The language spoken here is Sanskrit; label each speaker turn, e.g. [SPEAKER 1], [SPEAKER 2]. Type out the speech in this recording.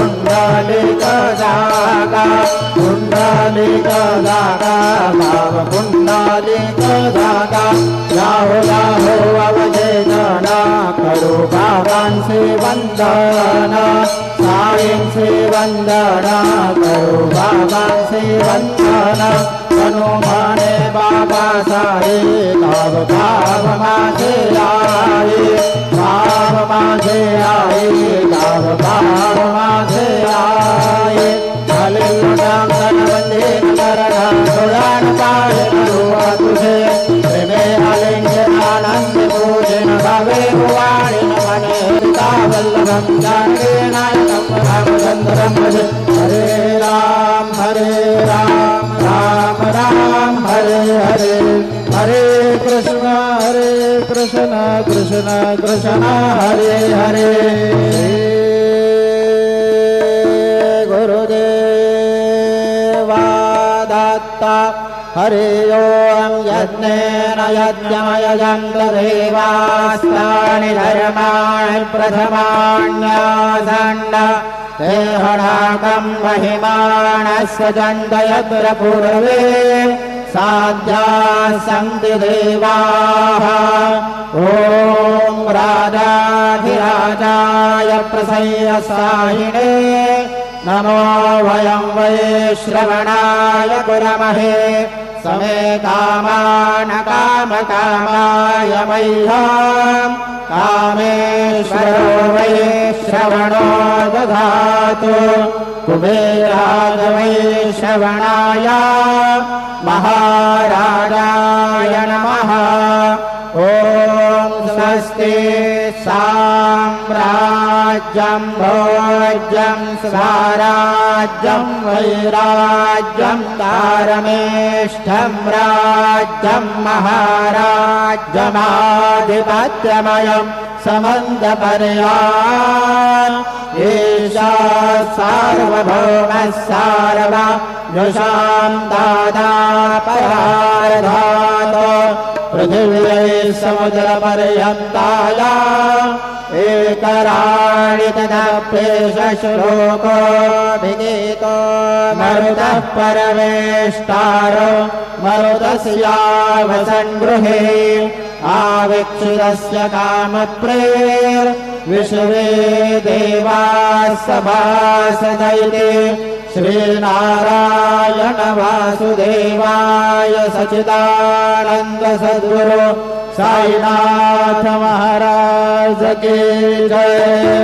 [SPEAKER 1] पुंडलिक जागा पुंडलिक जागा भाव पुंडलिक जागा राहो राहो अवधेजना करो बाबांचे वंदन साईंचे वंदना करो बाबांचे वंदन तनु म्हणे बाबा साई भाव भाव माझे आई भाव माझे आई भाव भाव माझे आई हलिलुडांगन वंदे नरना सुरान पाहे नरुवा तुझे प्रेमे आलिंगन आनंद पूजन भावे भुवाणी नमने वल्लभं जानकी नायकं रामचंद्रं भजे हरे राम राम राम हरे हरे हरे कृष्ण कृष्ण कृष्ण हरे हरे गुरुदेवा दत्ता हरि ओम यज्ञेन यज्ञमयजन्त देवास्तानि धर्माणि प्रथमान्यासन्न देहणाकं महिमानस्य जन्त यत्र पूर्वे साध्याः सन्ति देवाः ॐ राजाधिराजाय प्रसय्यसायिने नमो वयं वै श्रवणाय कुर्महे समे कामान कामकामाय मह्यं कामेश्वरो वै श्रवणो दधातु कुबेराय वै श्रवणाय महाराजाय नमः ॐ स्वस्ति साम्राज्यं भोज्यं स्वराज्यं वैराज्यं तारमेष्ठं राज्यं महाराज्यमाधिपत्यमयं समन्तपर्याम् ईशा सार्वभौमः सार्वभौमः दाता पराधातो पृथिव्यै समुद्रपर्यन्ताय एकराणि तदप्येष श्लोको विगीतो मरुतः परमेष्टारो मरुतस्यावसन् गृहे आविक्षितस्य कामप्रेर्विश्वे देवाः सभासदैते श्रीनारायण वासुदेवाय सच्चिदानंद सद्गुरु साईनाथ महाराज की जय।